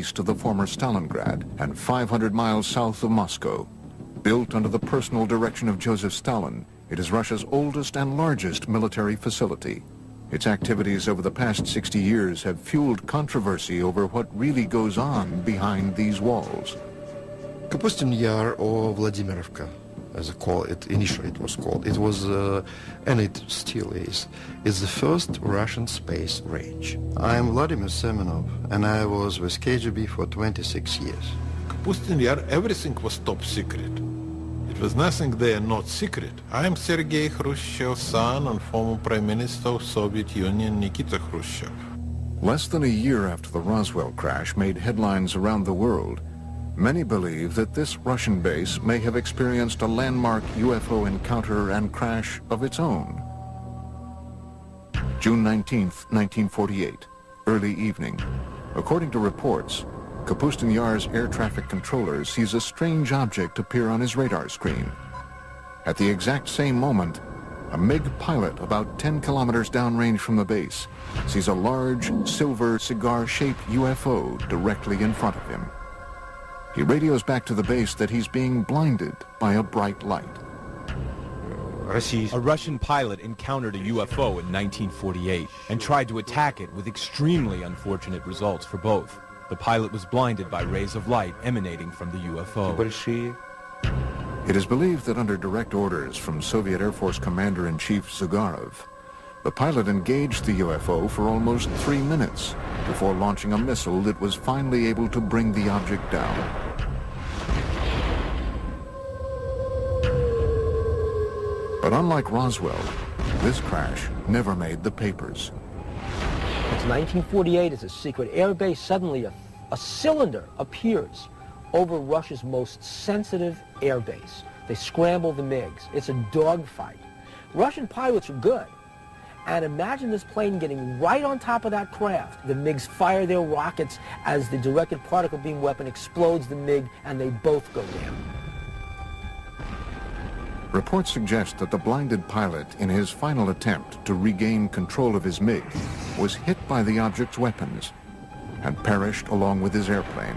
east of the former Stalingrad and 500 miles south of Moscow. Built under the personal direction of Joseph Stalin, it is Russia's oldest and largest military facility. Its activities over the past 60 years have fueled controversy over what really goes on behind these walls. Kapustin Yar, or Vladimirovka, as initially it was called. It was, and it still is the first Russian space range. I'm Vladimir Semenov, and I was with KGB for 26 years. Kapustin Yar, everything was top secret. It was nothing there not secret. I am Sergei Khrushchev's son and former Prime Minister of Soviet Union Nikita Khrushchev. Less than a year after the Roswell crash made headlines around the world, many believe that this Russian base may have experienced a landmark UFO encounter and crash of its own. June 19th, 1948, early evening. According to reports, Kapustin Yar's air traffic controller sees a strange object appear on his radar screen. At the exact same moment, a MiG pilot about 10 kilometers downrange from the base sees a large silver cigar-shaped UFO directly in front of him. He radios back to the base that he's being blinded by a bright light. A Russian pilot encountered a UFO in 1948 and tried to attack it with extremely unfortunate results for both. The pilot was blinded by rays of light emanating from the UFO. It is believed that under direct orders from Soviet Air Force Commander-in-Chief Zyugarov, the pilot engaged the UFO for almost 3 minutes before launching a missile that was finally able to bring the object down. But unlike Roswell, this crash never made the papers. It's 1948, it's a secret air base. Suddenly a cylinder appears over Russia's most sensitive air base. They scramble the MiGs. It's a dogfight. Russian pilots are good. And imagine this plane getting right on top of that craft. The MiGs fire their rockets as the directed particle beam weapon explodes the MiG, and they both go down. Reports suggest that the blinded pilot, in his final attempt to regain control of his MiG, was hit by the object's weapons and perished along with his airplane.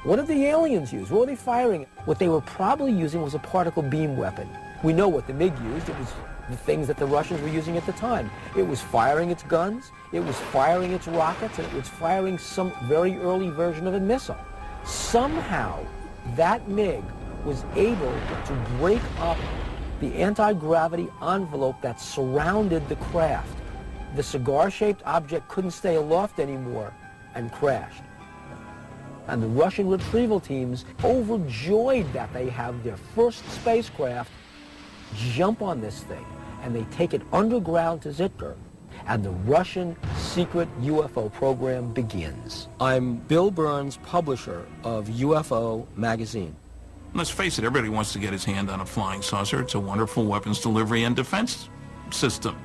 What did the aliens use? What were they firing? What they were probably using was a particle beam weapon. We know what the MiG used. It was the things that the Russians were using at the time. It was firing its guns, it was firing its rockets, and it was firing some very early version of a missile. Somehow, that MiG was able to break up the anti-gravity envelope that surrounded the craft. The cigar-shaped object couldn't stay aloft anymore and crashed. And the Russian retrieval teams, overjoyed that they have their first spacecraft, jump on this thing, and they take it underground to Zitka, and the Russian secret UFO program begins. I'm Bill Burns, publisher of UFO magazine. Let's face it, everybody wants to get his hand on a flying saucer. It's a wonderful weapons delivery and defense system.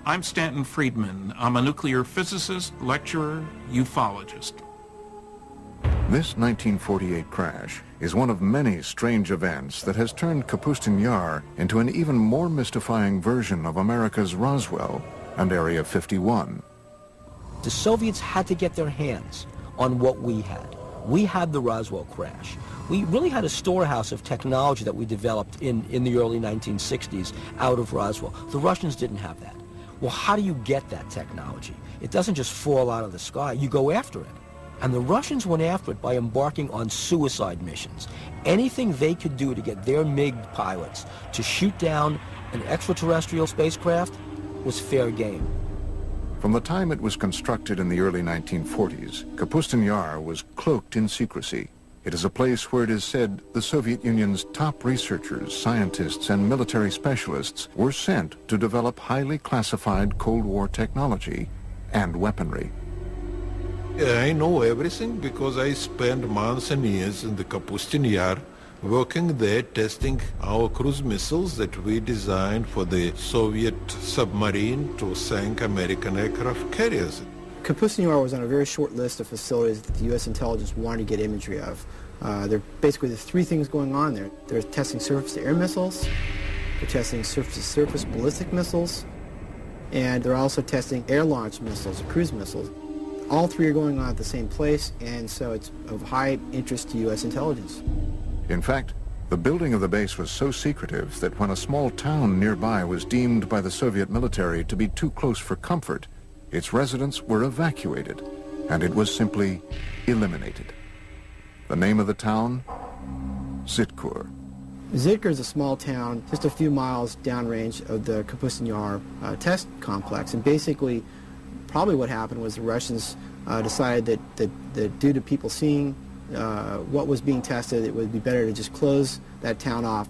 I'm Stanton Friedman. I'm a nuclear physicist, lecturer, ufologist. This 1948 crash is one of many strange events that has turned Kapustin Yar into an even more mystifying version of America's Roswell and Area 51. The Soviets had to get their hands on what we had. We had the Roswell crash. We really had a storehouse of technology that we developed in the early 1960s out of Roswell. The Russians didn't have that. Well, how do you get that technology? It doesn't just fall out of the sky. You go after it. And the Russians went after it by embarking on suicide missions. Anything they could do to get their MiG pilots to shoot down an extraterrestrial spacecraft was fair game. From the time it was constructed in the early 1940s, Kapustin Yar was cloaked in secrecy. It is a place where it is said the Soviet Union's top researchers, scientists, and military specialists were sent to develop highly classified Cold War technology and weaponry. I know everything because I spent months and years in the Kapustin Yar working there testing our cruise missiles that we designed for the Soviet submarine to sink American aircraft carriers. Kapustin Yar was on a very short list of facilities that the U.S. intelligence wanted to get imagery of. There's three things going on there. They're testing surface-to-air missiles, they're testing surface-to-surface ballistic missiles, and they're also testing air-launched missiles, cruise missiles. All three are going on at the same place, and so it's of high interest to U.S. intelligence. In fact, the building of the base was so secretive that when a small town nearby was deemed by the Soviet military to be too close for comfort, its residents were evacuated, and it was simply eliminated. The name of the town? Zitkur. Zitkur is a small town just a few miles downrange of the Kapustin Yar test complex, and basically probably what happened was the Russians decided that due to people seeing what was being tested, it would be better to just close that town off.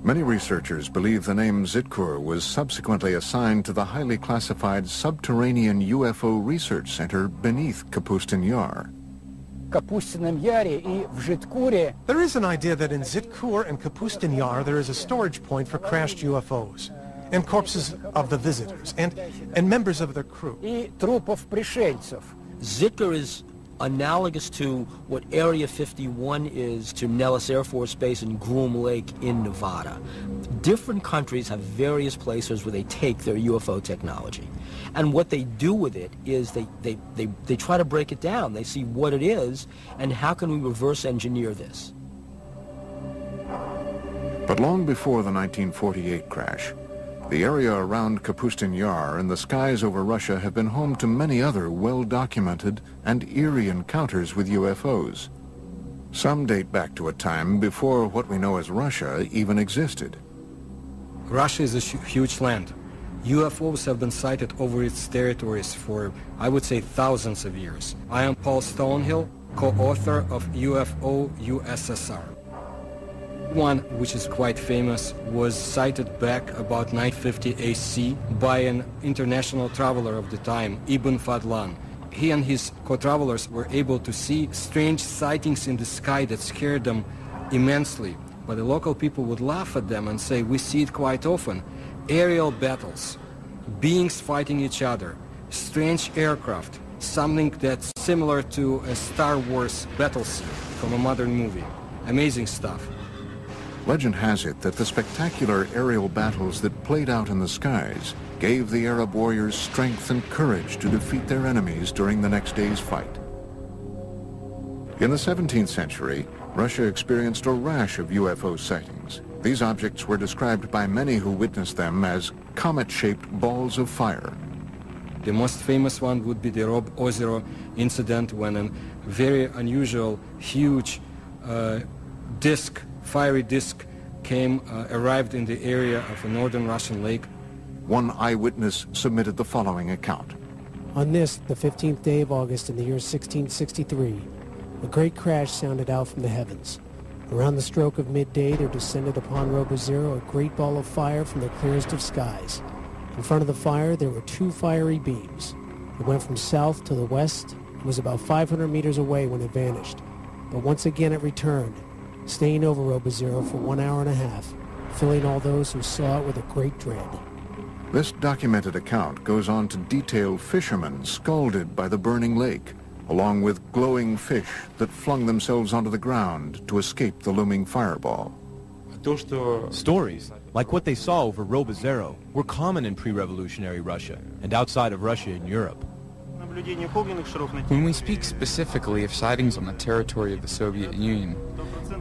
Many researchers believe the name Zitkur was subsequently assigned to the highly classified subterranean UFO research center beneath Kapustin Yar. There is an idea that in Zitkur and Kapustin Yar there is a storage point for crashed UFOs and corpses of the visitors and members of their crew. Zitkur is analogous to what Area 51 is to Nellis Air Force Base and Groom Lake in Nevada. Different countries have various places where they take their UFO technology. And what they do with it is they try to break it down. They see what it is and how can we reverse engineer this. But long before the 1948 crash, the area around Kapustin Yar and the skies over Russia have been home to many other well-documented and eerie encounters with UFOs. Some date back to a time before what we know as Russia even existed. Russia is a huge land. UFOs have been sighted over its territories for, I would say, thousands of years. I am Paul Stonehill, co-author of UFO USSR. One, which is quite famous, was sighted back about 950 AC by an international traveler of the time, Ibn Fadlan. He and his co-travelers were able to see strange sightings in the sky that scared them immensely. But the local people would laugh at them and say, we see it quite often. Aerial battles, beings fighting each other, strange aircraft, something that's similar to a Star Wars battle scene from a modern movie. Amazing stuff. Legend has it that the spectacular aerial battles that played out in the skies gave the Arab warriors strength and courage to defeat their enemies during the next day's fight. In the 17th century, Russia experienced a rash of UFO sightings. These objects were described by many who witnessed them as comet-shaped balls of fire. The most famous one would be the Rob Ozero incident, when a very unusual, huge fiery disc arrived in the area of a northern Russian lake. One eyewitness submitted the following account. On this, the 15th day of August in the year 1663, a great crash sounded out from the heavens. Around the stroke of midday, there descended upon Robo Zero a great ball of fire from the clearest of skies. In front of the fire, there were two fiery beams. It went from south to the west and was about 500 meters away when it vanished. But once again it returned, staying over Robo Zero for 1 hour and a half, filling all those who saw it with a great dread. This documented account goes on to detail fishermen scalded by the burning lake, along with glowing fish that flung themselves onto the ground to escape the looming fireball. Stories, like what they saw over Robo Zero, were common in pre-revolutionary Russia and outside of Russia in Europe. When we speak specifically of sightings on the territory of the Soviet Union,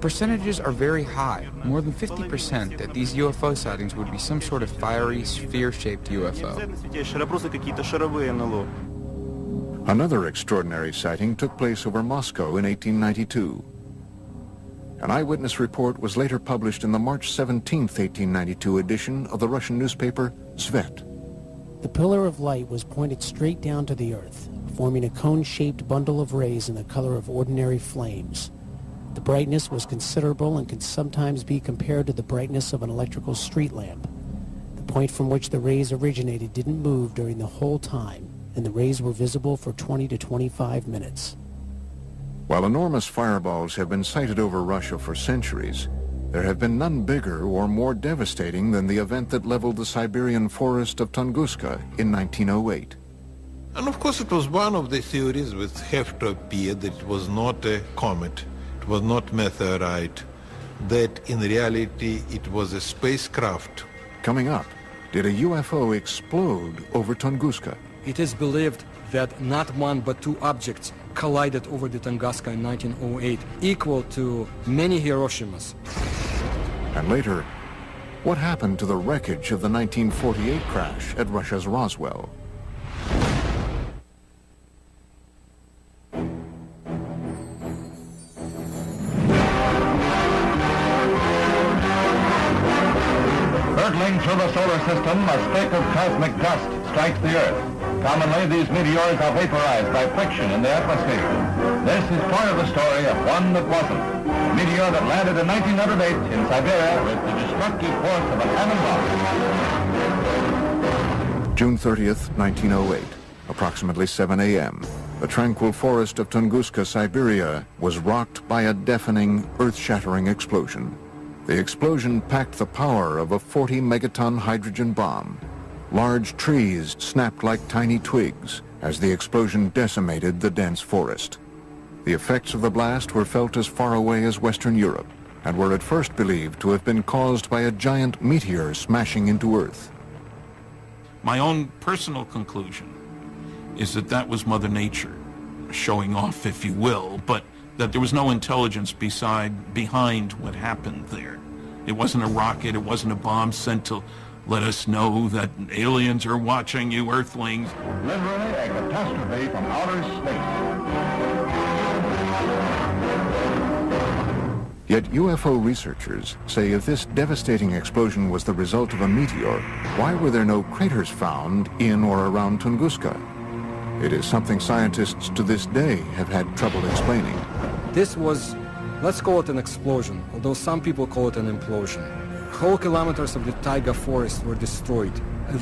percentages are very high, more than 50%, that these UFO sightings would be some sort of fiery, sphere-shaped UFO. Another extraordinary sighting took place over Moscow in 1892. An eyewitness report was later published in the March 17, 1892 edition of the Russian newspaper Svet. The pillar of light was pointed straight down to the earth, forming a cone-shaped bundle of rays in the color of ordinary flames. The brightness was considerable and could sometimes be compared to the brightness of an electrical street lamp. The point from which the rays originated didn't move during the whole time, and the rays were visible for 20 to 25 minutes. While enormous fireballs have been sighted over Russia for centuries, there have been none bigger or more devastating than the event that leveled the Siberian forest of Tunguska in 1908. And of course it was one of the theories which have to appear that it was not a comet, it was not meteorite, that in reality it was a spacecraft. Coming up, did a UFO explode over Tunguska? It is believed that not one but two objects collided over the Tunguska in 1908, equal to many Hiroshimas. And later, what happened to the wreckage of the 1948 crash at Russia's Roswell? Hurtling through the solar system, a speck of cosmic dust strikes the Earth. Commonly, these meteors are vaporized by friction in the atmosphere. This is part of the story of one that wasn't. A meteor that landed in 1908 in Siberia with the destructive force of a cannonball. June 30th, 1908, approximately 7 a.m. The tranquil forest of Tunguska, Siberia, was rocked by a deafening, earth-shattering explosion. The explosion packed the power of a 40-megaton hydrogen bomb. Large trees snapped like tiny twigs as the explosion decimated the dense forest. The effects of the blast were felt as far away as Western Europe and were at first believed to have been caused by a giant meteor smashing into Earth. My own personal conclusion is that that was Mother Nature, showing off, if you will, but that there was no intelligence behind what happened there. It wasn't a rocket, it wasn't a bomb sent to let us know that aliens are watching you, Earthlings. Literally a catastrophe from outer space. Yet UFO researchers say if this devastating explosion was the result of a meteor, why were there no craters found in or around Tunguska? It is something scientists to this day have had trouble explaining. This was, let's call it an explosion, although some people call it an implosion. Whole kilometers of the taiga forest were destroyed.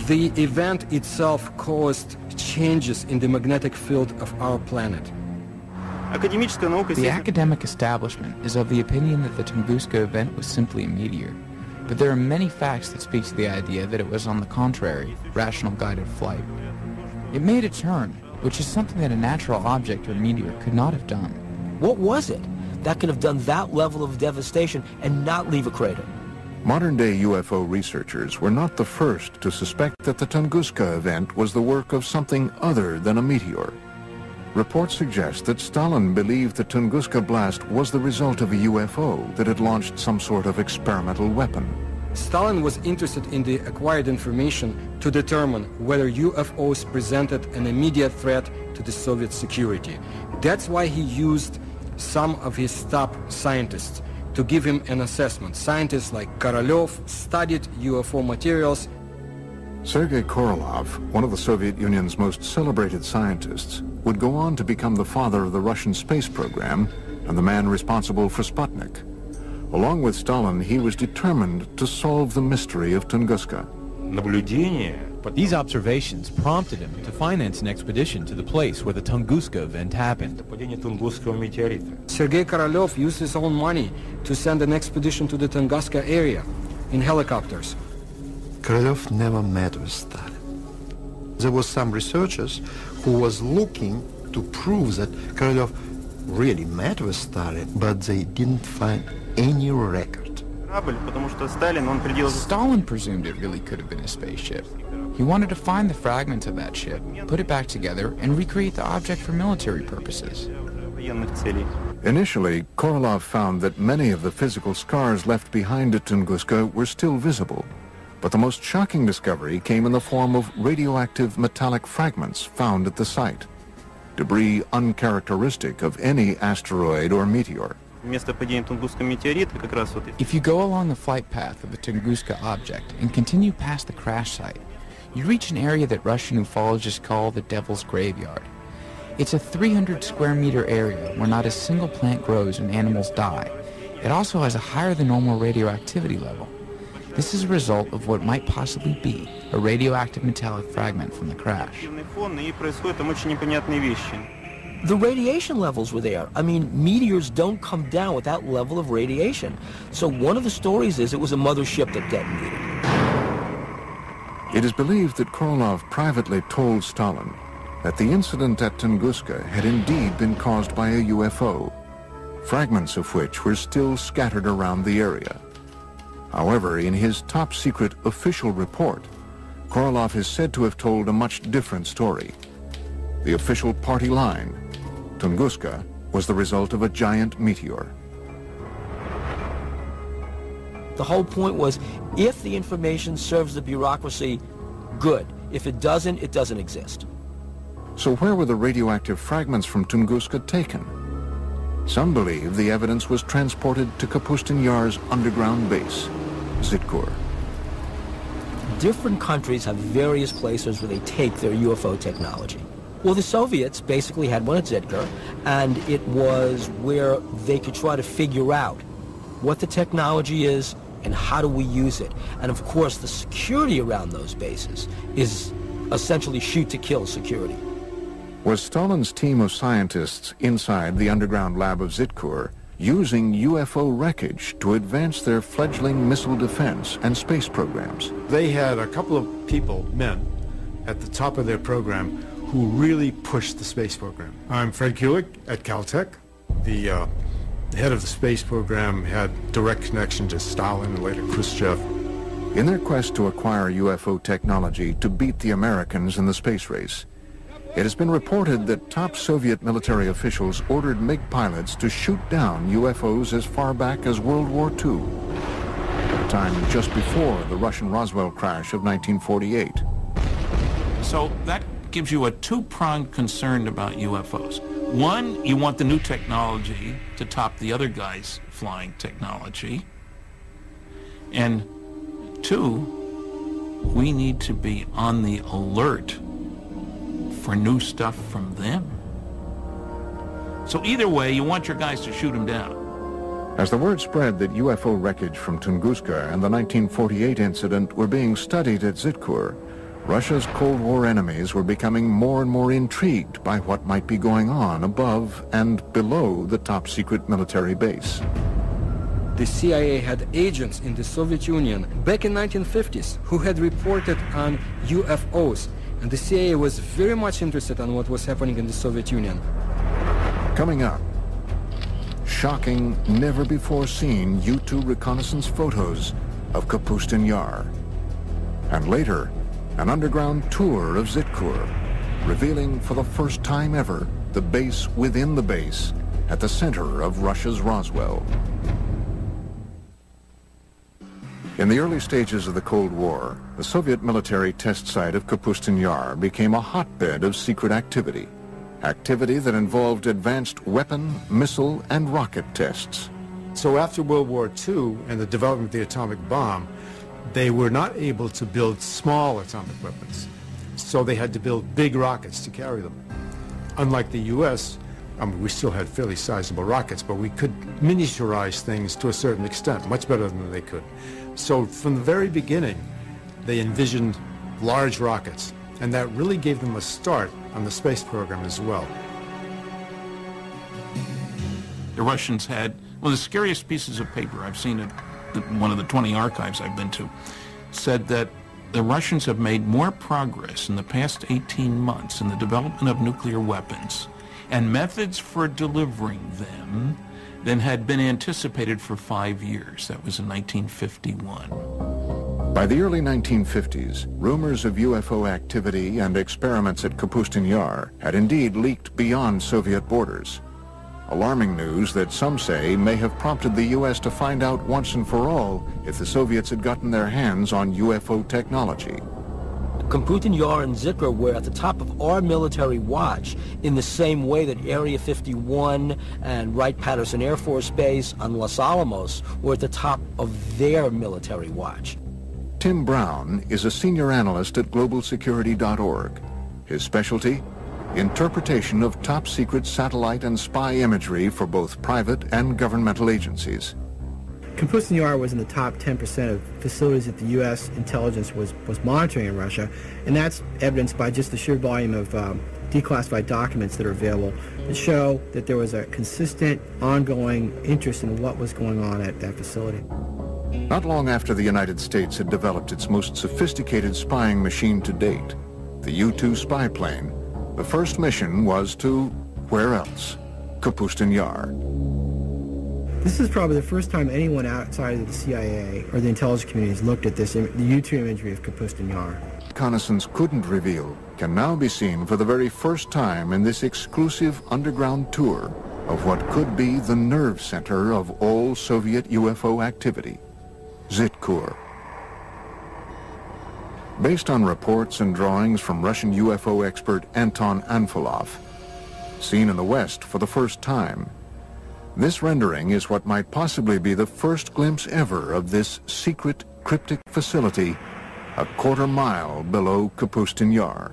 The event itself caused changes in the magnetic field of our planet. The academic establishment is of the opinion that the Tunguska event was simply a meteor, but there are many facts that speak to the idea that it was, on the contrary, rational guided flight. It made a turn, which is something that a natural object or meteor could not have done. What was it that could have done that level of devastation and not leave a crater? Modern-day UFO researchers were not the first to suspect that the Tunguska event was the work of something other than a meteor. Reports suggest that Stalin believed the Tunguska blast was the result of a UFO that had launched some sort of experimental weapon. Stalin was interested in the acquired information to determine whether UFOs presented an immediate threat to the Soviet security. That's why he used some of his top scientists to give him an assessment. Scientists like Korolev studied UFO materials. Sergei Korolev, one of the Soviet Union's most celebrated scientists, would go on to become the father of the Russian space program and the man responsible for Sputnik. Along with Stalin, he was determined to solve the mystery of Tunguska. These observations prompted him to finance an expedition to the place where the Tunguska event happened. Sergei Korolev used his own money to send an expedition to the Tunguska area in helicopters. Korolev never met with Stalin. There was some researchers who was looking to prove that Korolev really met with Stalin, but they didn't find any record. Stalin presumed it really could have been a spaceship. He wanted to find the fragments of that ship, put it back together, and recreate the object for military purposes. Initially, Korolev found that many of the physical scars left behind at Tunguska were still visible. But the most shocking discovery came in the form of radioactive metallic fragments found at the site. Debris uncharacteristic of any asteroid or meteor. If you go along the flight path of the Tunguska object and continue past the crash site, you reach an area that Russian ufologists call the Devil's Graveyard. It's a 300 square meter area where not a single plant grows and animals die. It also has a higher than normal radioactivity level. This is a result of what might possibly be a radioactive metallic fragment from the crash. The radiation levels were there. I mean, meteors don't come down with that level of radiation. So one of the stories is it was a mothership that detonated. It is believed that Korolev privately told Stalin that the incident at Tunguska had indeed been caused by a UFO, fragments of which were still scattered around the area. However, in his top-secret official report, Korolev is said to have told a much different story. the official party line. Tunguska was the result of a giant meteor. The whole point was, if the information serves the bureaucracy, good. If it doesn't exist. So where were the radioactive fragments from Tunguska taken? Some believe the evidence was transported to Kapustin Yar's underground base, Zitkur. Different countries have various places where they take their UFO technology. Well, the Soviets basically had one at Zitkur, and it was where they could try to figure out what the technology is and how do we use it. And of course, the security around those bases is essentially shoot-to-kill security. Was Stalin's team of scientists inside the underground lab of Zitkur using UFO wreckage to advance their fledgling missile defense and space programs? They had a couple of people, men, at the top of their program who really pushed the space program. I'm Fred Kulik at Caltech. The head of the space program had direct connection to Stalin and later Khrushchev. In their quest to acquire UFO technology to beat the Americans in the space race, it has been reported that top Soviet military officials ordered MiG pilots to shoot down UFOs as far back as World War II, a time just before the Russian Roswell crash of 1948. So that gives you a two-pronged concern about UFOs. One, you want the new technology to top the other guy's flying technology. And two, we need to be on the alert for new stuff from them. So either way, you want your guys to shoot them down. As the word spread that UFO wreckage from Tunguska and the 1948 incident were being studied at Zitkur, Russia's Cold War enemies were becoming more and more intrigued by what might be going on above and below the top-secret military base. The CIA had agents in the Soviet Union back in 1950s who had reported on UFOs, and the CIA was very much interested in what was happening in the Soviet Union. Coming up, shocking, never-before-seen U-2 reconnaissance photos of Kapustin Yar. And later, an underground tour of Zitkur, revealing for the first time ever the base within the base at the center of Russia's Roswell. In the early stages of the Cold War, the Soviet military test site of Kapustin Yar became a hotbed of secret activity. Activity that involved advanced weapon, missile, and rocket tests. So after World War II and the development of the atomic bomb, they were not able to build small atomic weapons. So they had to build big rockets to carry them. Unlike the U.S., we still had fairly sizable rockets, but we could miniaturize things to a certain extent, much better than they could. So from the very beginning, they envisioned large rockets, and that really gave them a start on the space program as well. The Russians had one of the scariest pieces of paper I've seen at one of the 20 archives I've been to, said that the Russians have made more progress in the past 18 months in the development of nuclear weapons and methods for delivering them than had been anticipated for 5 years. That was in 1951. By the early 1950s, rumors of UFO activity and experiments at Kapustin Yar had indeed leaked beyond Soviet borders. Alarming news that some say may have prompted the U.S. to find out once and for all if the Soviets had gotten their hands on UFO technology. Kapustin Yar and Zitkur were at the top of our military watch in the same way that Area 51 and Wright-Patterson Air Force Base on Los Alamos were at the top of their military watch. Tim Brown is a senior analyst at globalsecurity.org. His specialty? Interpretation of top-secret satellite and spy imagery for both private and governmental agencies. Kapustin Yar was in the top 10% of facilities that the U.S. intelligence was monitoring in Russia, and that's evidenced by just the sheer volume of declassified documents that are available that show that there was a consistent, ongoing interest in what was going on at that facility. Not long after the United States had developed its most sophisticated spying machine to date, the U-2 spy plane, the first mission was to, where else? Kapustin Yar. This is probably the first time anyone outside of the CIA or the intelligence community has looked at this, the U-2 imagery of Kapustin Yar. reconnaissance couldn't reveal can now be seen for the very first time in this exclusive underground tour of what could be the nerve center of all Soviet UFO activity, Zitkur. Based on reports and drawings from Russian UFO expert Anton Anfilov, seen in the West for the first time, this rendering is what might possibly be the first glimpse ever of this secret cryptic facility a quarter-mile below Kapustin Yar.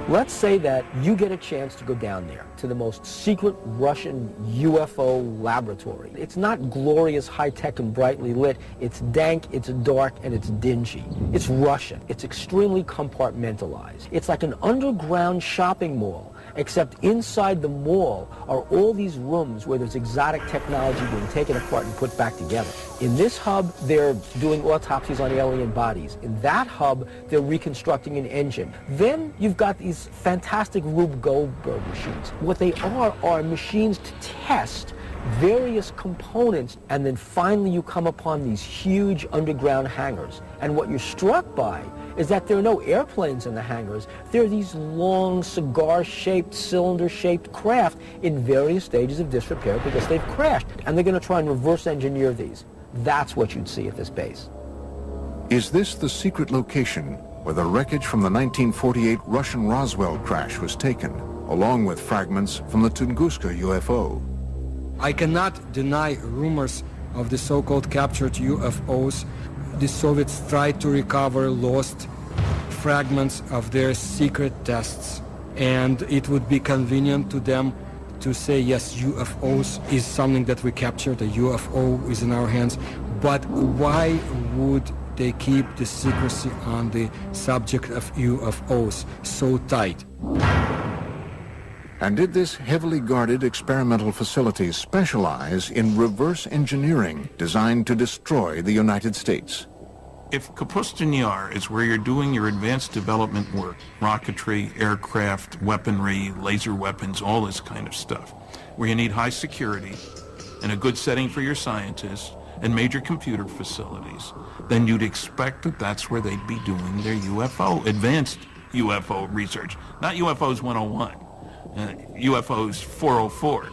Let's say that you get a chance to go down there to the most secret Russian UFO laboratory. It's not glorious, high-tech, and brightly lit. It's dank, it's dark, and it's dingy. It's Russian. It's extremely compartmentalized. It's like an underground shopping mall, except inside the mall are all these rooms where there's exotic technology being taken apart and put back together. In this hub, they're doing autopsies on alien bodies. In that hub, they're reconstructing an engine. Then you've got these fantastic Rube Goldberg machines. What they are machines to test various components, and then finally you come upon these huge underground hangars. And what you're struck by is that there are no airplanes in the hangars. There are these long, cigar-shaped, cylinder-shaped craft in various stages of disrepair because they've crashed. And they're going to try and reverse engineer these. That's what you'd see at this base. Is this the secret location where the wreckage from the 1948 Russian Roswell crash was taken, along with fragments from the Tunguska UFO? I cannot deny rumors of the so-called captured UFOs. The Soviets tried to recover lost fragments of their secret tests, and it would be convenient to them to say, yes, UFOs is something that we captured, a UFO is in our hands, but why would they keep the secrecy on the subject of UFOs so tight? And did this heavily guarded experimental facility specialize in reverse engineering designed to destroy the United States? If Kapustin Yar is where you're doing your advanced development work, rocketry, aircraft, weaponry, laser weapons, all this kind of stuff, where you need high security and a good setting for your scientists and major computer facilities, then you'd expect that that's where they'd be doing their UFO, advanced UFO research, not UFOs 101. UFOs 404.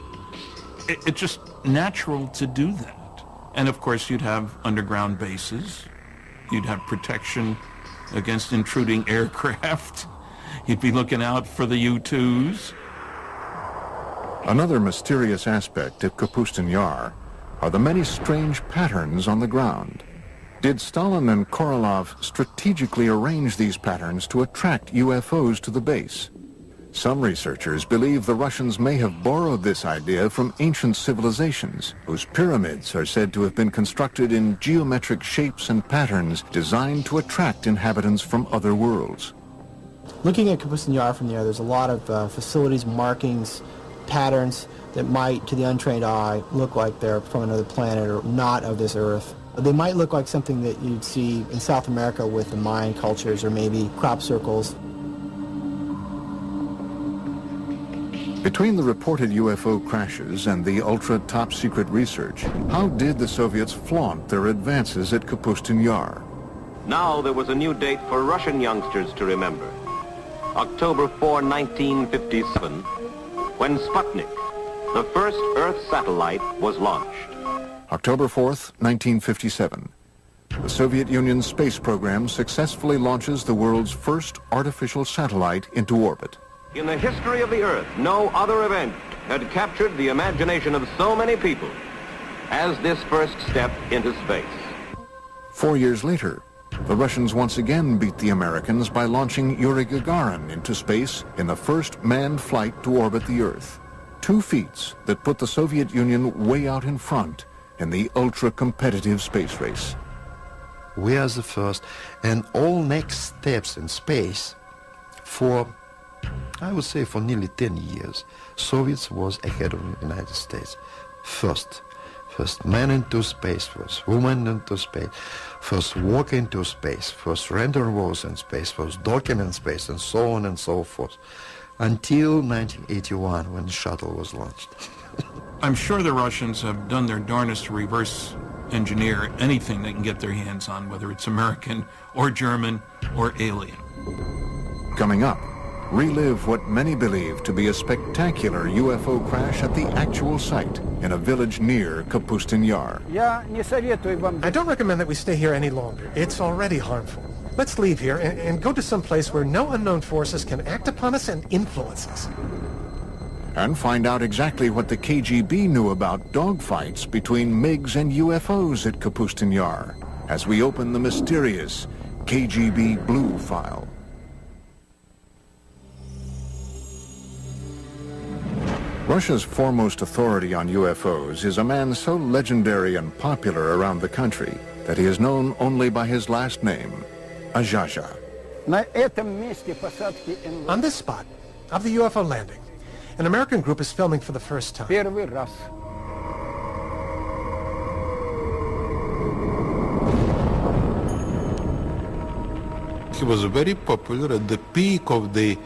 It's just natural to do that. And of course you'd have underground bases. You'd have protection against intruding aircraft. You'd be looking out for the U-2s. Another mysterious aspect of Kapustin Yar are the many strange patterns on the ground. Did Stalin and Korolev strategically arrange these patterns to attract UFOs to the base? Some researchers believe the Russians may have borrowed this idea from ancient civilizations, whose pyramids are said to have been constructed in geometric shapes and patterns designed to attract inhabitants from other worlds. Looking at Kapustin Yar from there, there's a lot of facilities, markings, patterns that might, to the untrained eye, look like they're from another planet or not of this Earth. They might look like something that you'd see in South America with the Mayan cultures or maybe crop circles. Between the reported UFO crashes and the ultra-top secret research, how did the Soviets flaunt their advances at Kapustin Yar? Now there was a new date for Russian youngsters to remember. October 4, 1957, when Sputnik, the first Earth satellite, was launched. October 4th, 1957. The Soviet Union's space program successfully launches the world's first artificial satellite into orbit. In the history of the Earth, no other event had captured the imagination of so many people as this first step into space. 4 years later, the Russians once again beat the Americans by launching Yuri Gagarin into space in the first manned flight to orbit the Earth. 2 feats that put the Soviet Union way out in front in the ultra-competitive space race. We are the first, and all next steps in space for, I would say, for nearly 10 years, Soviets was ahead of the United States. First man into space, first woman into space, first walk into space, first rendezvous in space, first docking in space, and so on and so forth, until 1981 when the shuttle was launched. I'm sure the Russians have done their darnest to reverse engineer anything they can get their hands on, whether it's American or German or alien. Coming up, relive what many believe to be a spectacular UFO crash at the actual site in a village near Kapustin Yar. I don't recommend that we stay here any longer. It's already harmful. Let's leave here and go to some place where no unknown forces can act upon us and influence us. And find out exactly what the KGB knew about dogfights between MiGs and UFOs at Kapustin Yar as we open the mysterious KGB Blue file. Russia's foremost authority on UFOs is a man so legendary and popular around the country that he is known only by his last name, Azhaja. On this spot of the UFO landing, an American group is filming for the first time. He was very popular at the peak of the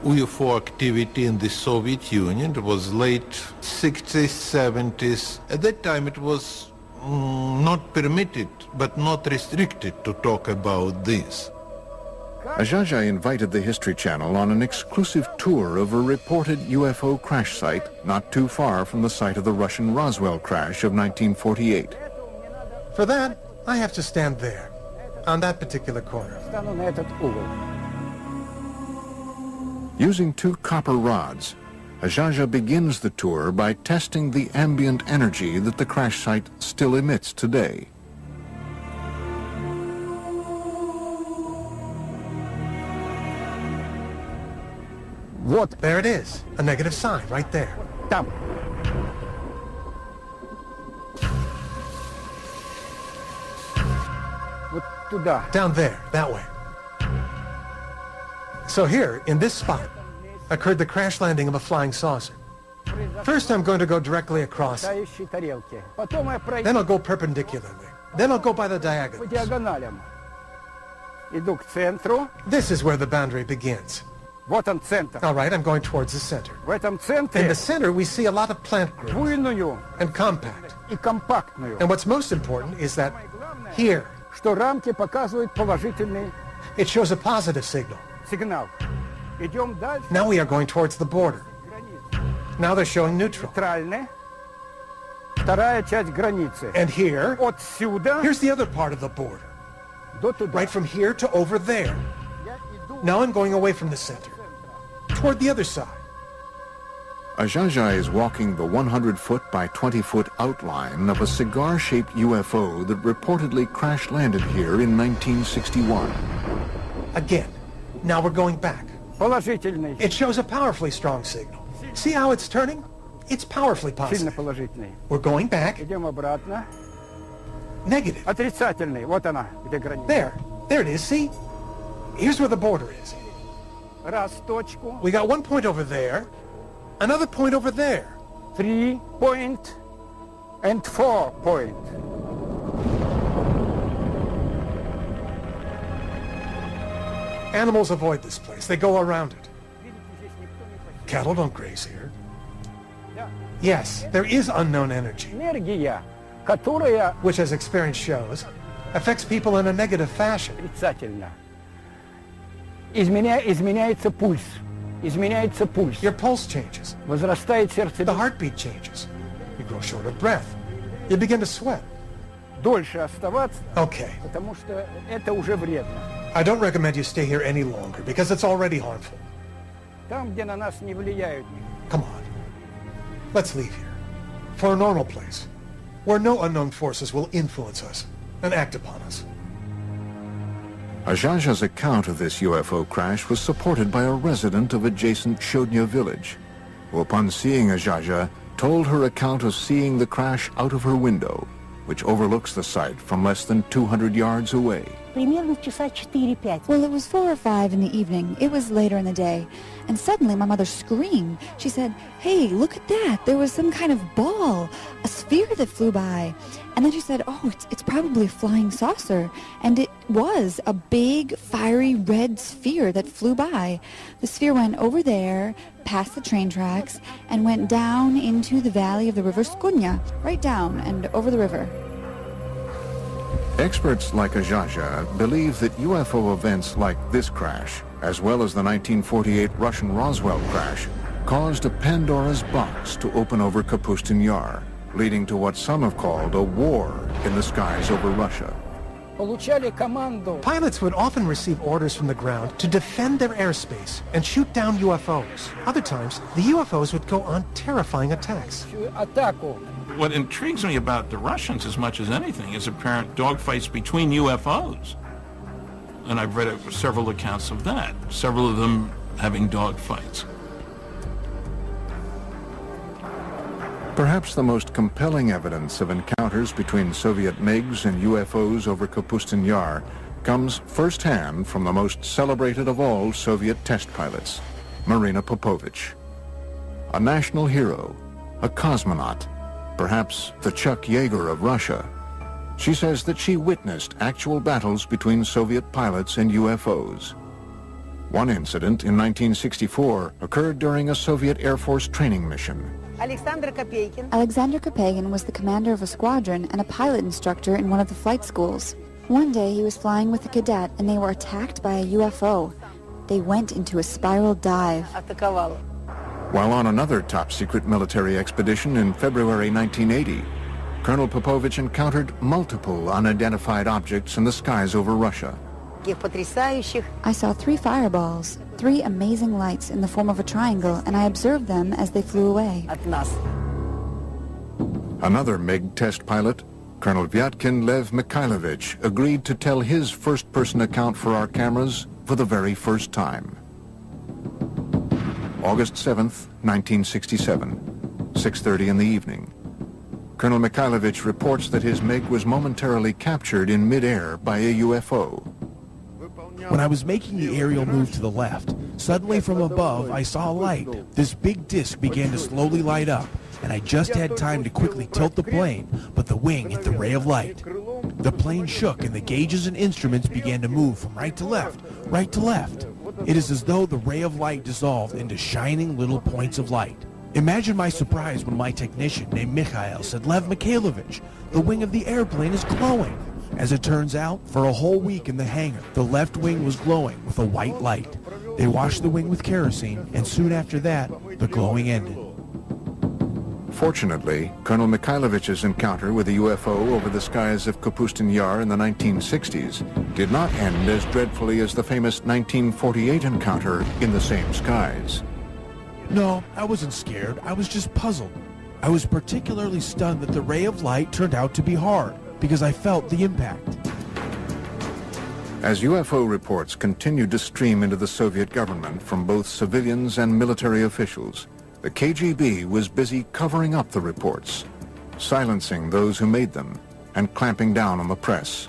UFO activity in the Soviet Union. It was late 60s, 70s. At that time it was not permitted, but not restricted to talk about this. Azhaja invited the History Channel on an exclusive tour of a reported UFO crash site not too far from the site of the Russian Roswell crash of 1948. For that, I have to stand there, on that particular corner. Using two copper rods, Azhaja begins the tour by testing the ambient energy that the crash site still emits today. There it is, a negative sign right there. Down there, that way. So here, in this spot, occurred the crash landing of a flying saucer. First, I'm going to go directly across. Then I'll go perpendicularly. Then I'll go by the diagonals. This is where the boundary begins. All right, I'm going towards the center. In the center, we see a lot of plant growth and compact. And what's most important is that here, it shows a positive signal. Now we are going towards the border. Now they're showing neutral. And here, here's the other part of the border. Right from here to over there. Now I'm going away from the center, toward the other side. Azhaja is walking the 100-foot by 20-foot outline of a cigar-shaped UFO that reportedly crash-landed here in 1961. Again, now we're going back. It shows a powerfully strong signal. See how it's turning? It's powerfully positive. We're going back. Negative. There it is, see? Here's where the border is. We got one point over there, another point over there. 3 point and 4 point. Animals avoid this place. They go around it. Cattle don't graze here. Yes, there is unknown energy, which, as experience shows, affects people in a negative fashion. Изменяется пульс. Your pulse changes. Возрастает сердце. The heartbeat changes. You grow short of breath. You begin to sweat. Дольше оставаться. Okay. Потому что это уже вредно. I don't recommend you stay here any longer because it's already harmful. Там, где на нас не влияют. Come on. Let's leave here. For a normal place, where no unknown forces will influence us and act upon us. Azhaja's account of this UFO crash was supported by a resident of adjacent Shodnya village, who upon seeing Azhaja, told her account of seeing the crash out of her window, which overlooks the site from less than 200 yards away. Well, it was 4 or 5 in the evening. It was later in the day. And suddenly my mother screamed. She said, "Hey, look at that. There was some kind of ball, a sphere that flew by." And then she said, "Oh, it's probably a flying saucer." And it was a big, fiery red sphere that flew by. The sphere went over there, past the train tracks, and went down into the valley of the river Skunya, right down and over the river. Experts like Ajaja believe that UFO events like this crash, as well as the 1948 Russian Roswell crash, caused a Pandora's box to open over Kapustin Yar, leading to what some have called a war in the skies over Russia. Pilots would often receive orders from the ground to defend their airspace and shoot down UFOs. Other times, the UFOs would go on terrifying attacks. What intrigues me about the Russians as much as anything is apparent dogfights between UFOs. And I've read several accounts of that, several of them having dogfights. Perhaps the most compelling evidence of encounters between Soviet MiGs and UFOs over Kapustin Yar comes firsthand from the most celebrated of all Soviet test pilots, Marina Popovich. A national hero, a cosmonaut, perhaps the Chuck Yeager of Russia. She says that she witnessed actual battles between Soviet pilots and UFOs. One incident in 1964 occurred during a Soviet Air Force training mission. Alexander Kopegin was the commander of a squadron and a pilot instructor in one of the flight schools. One day he was flying with a cadet and they were attacked by a UFO. They went into a spiral dive. While on another top-secret military expedition in February 1980, Colonel Popovich encountered multiple unidentified objects in the skies over Russia. I saw 3 fireballs, 3 amazing lights in the form of a triangle, and I observed them as they flew away. Another MiG test pilot, Colonel Vyatkin Lev Mikhailovich, agreed to tell his first-person account for our cameras for the very first time. August 7th, 1967, 6:30 in the evening. Colonel Mikhailovich reports that his MiG was momentarily captured in midair by a UFO. When I was making the aerial move to the left, suddenly from above I saw a light. This big disc began to slowly light up, and I just had time to quickly tilt the plane, but the wing hit the ray of light. The plane shook and the gauges and instruments began to move from right to left, right to left. It is as though the ray of light dissolved into shining little points of light. Imagine my surprise when my technician named Mikhail said, "Lev Mikhailovich, the wing of the airplane is glowing." As it turns out, for a whole week in the hangar, the left wing was glowing with a white light. They washed the wing with kerosene, and soon after that, the glowing ended. Fortunately, Colonel Mikhailovich's encounter with a UFO over the skies of Kapustin Yar in the 1960s did not end as dreadfully as the famous 1948 encounter in the same skies. No, I wasn't scared. I was just puzzled. I was particularly stunned that the ray of light turned out to be hard, because I felt the impact. As UFO reports continued to stream into the Soviet government from both civilians and military officials, the KGB was busy covering up the reports, silencing those who made them, and clamping down on the press.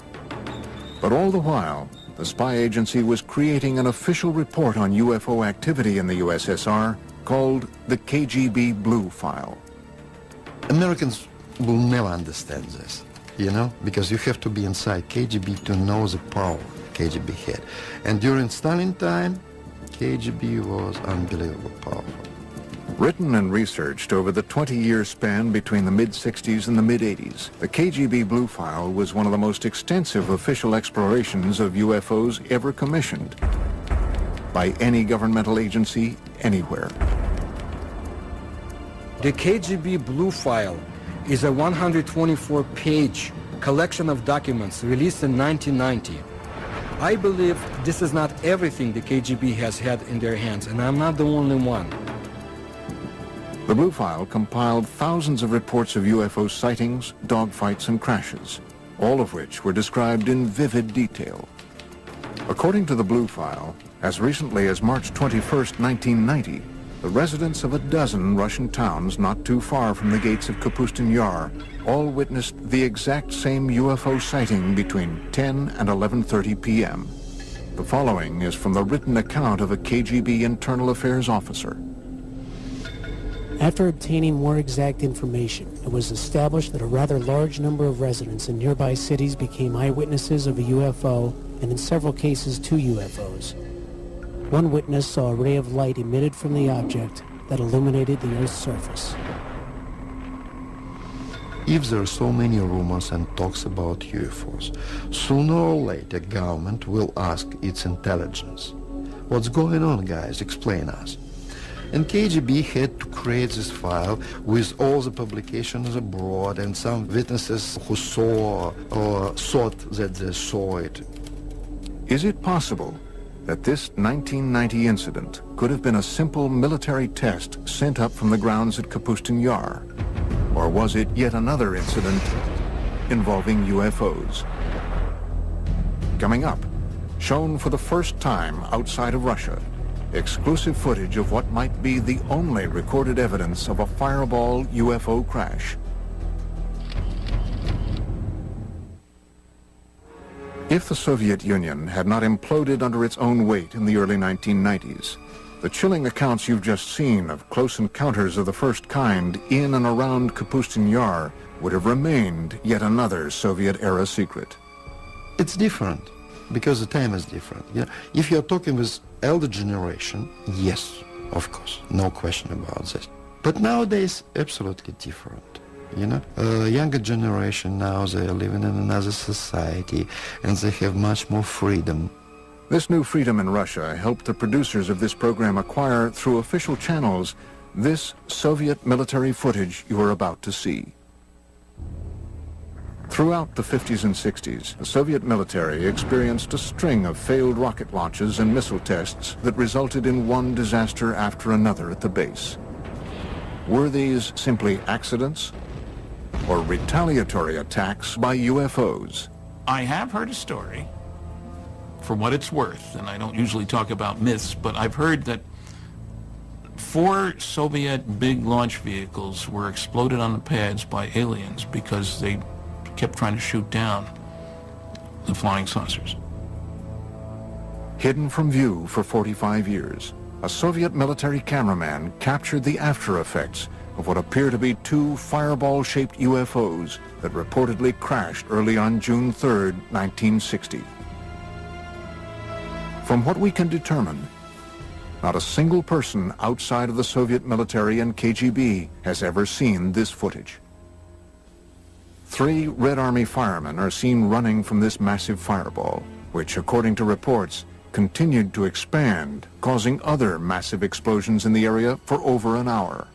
But all the while, the spy agency was creating an official report on UFO activity in the USSR called the KGB Blue File. Americans will never understand this, you know, because you have to be inside KGB to know the power KGB had. And during Stalin time, KGB was unbelievably powerful. Written and researched over the 20-year span between the mid-60s and the mid-80s, the KGB Blue File was one of the most extensive official explorations of UFOs ever commissioned by any governmental agency anywhere. The KGB Blue File is a 124-page collection of documents released in 1990. I believe this is not everything the KGB has had in their hands, and I'm not the only one. The Blue File compiled thousands of reports of UFO sightings, dogfights, and crashes, all of which were described in vivid detail. According to the Blue File, as recently as March 21st, 1990, the residents of a dozen Russian towns not too far from the gates of Kapustin Yar all witnessed the exact same UFO sighting between 10 and 11:30 p.m. The following is from the written account of a KGB internal affairs officer. After obtaining more exact information, it was established that a rather large number of residents in nearby cities became eyewitnesses of a UFO, and in several cases 2 UFOs. One witness saw a ray of light emitted from the object that illuminated the Earth's surface. If there are so many rumors and talks about UFOs, sooner or later government will ask its intelligence. What's going on, guys? Explain us. And KGB had to create this file with all the publications abroad and some witnesses who saw or thought that they saw it. Is it possible that this 1990 incident could have been a simple military test sent up from the grounds at Kapustin Yar? Or was it yet another incident involving UFOs? Coming up, shown for the first time outside of Russia, exclusive footage of what might be the only recorded evidence of a fireball UFO crash. If the Soviet Union had not imploded under its own weight in the early 1990s, the chilling accounts you've just seen of close encounters of the first kind in and around Kapustin Yar would have remained yet another Soviet-era secret. It's different because the time is different. You know, if you're talking with elder generation, yes, of course, no question about this. But nowadays, absolutely different. You know, younger generation now, they are living in another society and they have much more freedom. This new freedom in Russia helped the producers of this program acquire, through official channels, this Soviet military footage you are about to see. Throughout the 50s and 60s, the Soviet military experienced a string of failed rocket launches and missile tests that resulted in one disaster after another at the base. Were these simply accidents or retaliatory attacks by UFOs? I have heard a story, for what it's worth, and I don't usually talk about myths, but I've heard that 4 Soviet big launch vehicles were exploded on the pads by aliens because they kept trying to shoot down the flying saucers. Hidden from view for 45 years, a Soviet military cameraman captured the after effects of what appear to be 2 fireball-shaped UFOs that reportedly crashed early on June 3, 1960. From what we can determine, not a single person outside of the Soviet military and KGB has ever seen this footage. 3 Red Army firemen are seen running from this massive fireball, which, according to reports, continued to expand, causing other massive explosions in the area for over an hour.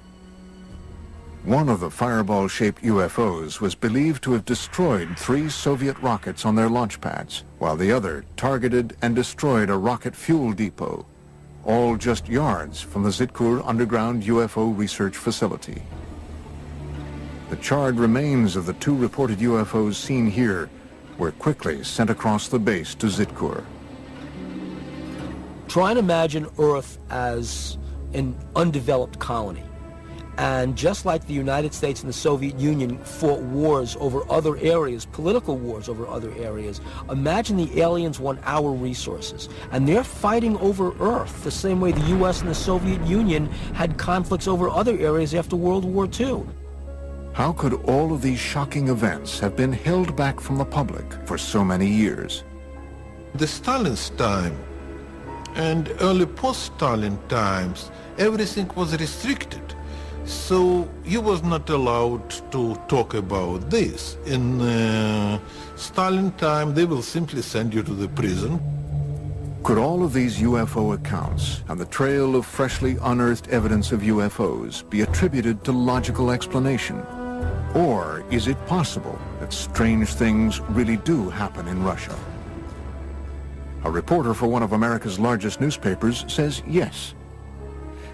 One of the fireball-shaped UFOs was believed to have destroyed 3 Soviet rockets on their launch pads, while the other targeted and destroyed a rocket fuel depot, all just yards from the Zitkur underground UFO research facility. The charred remains of the 2 reported UFOs seen here were quickly sent across the base to Zitkur. Try and imagine Earth as an undeveloped colony. And just like the United States and the Soviet Union fought wars over other areas, political wars over other areas, imagine the aliens want our resources. And they're fighting over Earth the same way the U.S. and the Soviet Union had conflicts over other areas after World War II. How could all of these shocking events have been held back from the public for so many years? The Stalin's time and early post-Stalin times, everything was restricted. So you was not allowed to talk about this. In Stalin time, they will simply send you to the prison. Could all of these UFO accounts and the trail of freshly unearthed evidence of UFOs be attributed to logical explanation? Or is it possible that strange things really do happen in Russia? A reporter for one of America's largest newspapers says yes.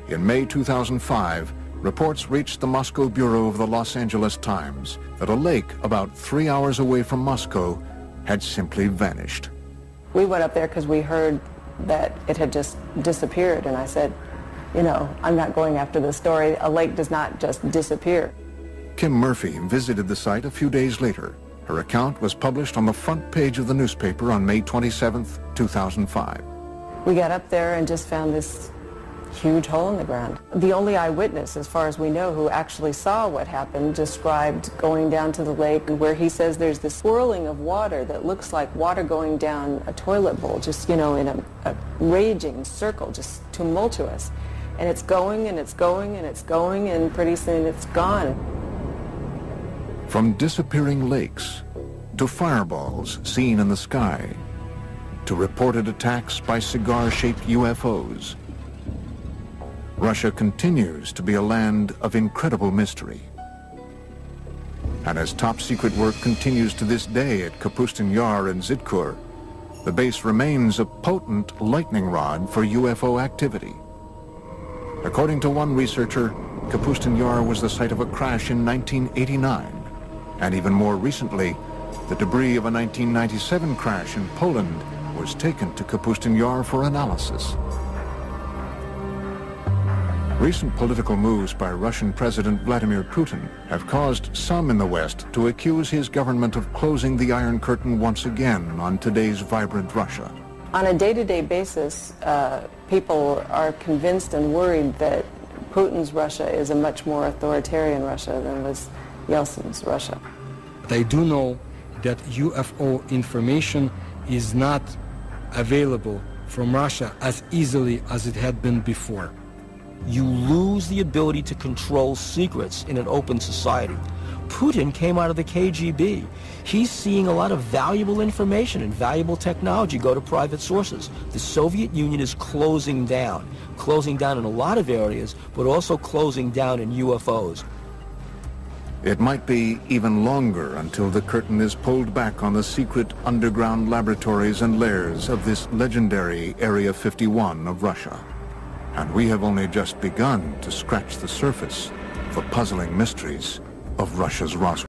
In May 2005, reports reached the Moscow bureau of the Los Angeles Times that a lake about 3 hours away from Moscow had simply vanished. We went up there because we heard that it had just disappeared, and I said, you know, I'm not going after this story. A lake does not just disappear. Kim Murphy visited the site a few days later. Her account was published on the front page of the newspaper on May 27, 2005. We got up there and just found this huge hole in the ground. The only eyewitness, as far as we know, who actually saw what happened, described going down to the lake where he says there's this swirling of water that looks like water going down a toilet bowl, just, you know, in a raging circle, just tumultuous. And it's going and it's going and it's going, and pretty soon it's gone. From disappearing lakes, to fireballs seen in the sky, to reported attacks by cigar-shaped UFOs, Russia continues to be a land of incredible mystery. And as top-secret work continues to this day at Kapustin Yar and Zitkur, the base remains a potent lightning rod for UFO activity. According to one researcher, Kapustin Yar was the site of a crash in 1989, and even more recently, the debris of a 1997 crash in Poland was taken to Kapustin Yar for analysis. Recent political moves by Russian President Vladimir Putin have caused some in the West to accuse his government of closing the Iron Curtain once again on today's vibrant Russia. On a day-to-day basis, people are convinced and worried that Putin's Russia is a much more authoritarian Russia than was Yeltsin's Russia. They do know that UFO information is not available from Russia as easily as it had been before. You lose the ability to control secrets in an open society. Putin came out of the KGB. He's seeing a lot of valuable information and valuable technology go to private sources. The Soviet Union is closing down in a lot of areas, but also closing down in UFOs. It might be even longer until the curtain is pulled back on the secret underground laboratories and lairs of this legendary Area 51 of Russia. And we have only just begun to scratch the surface of the puzzling mysteries of Russia's Roswell.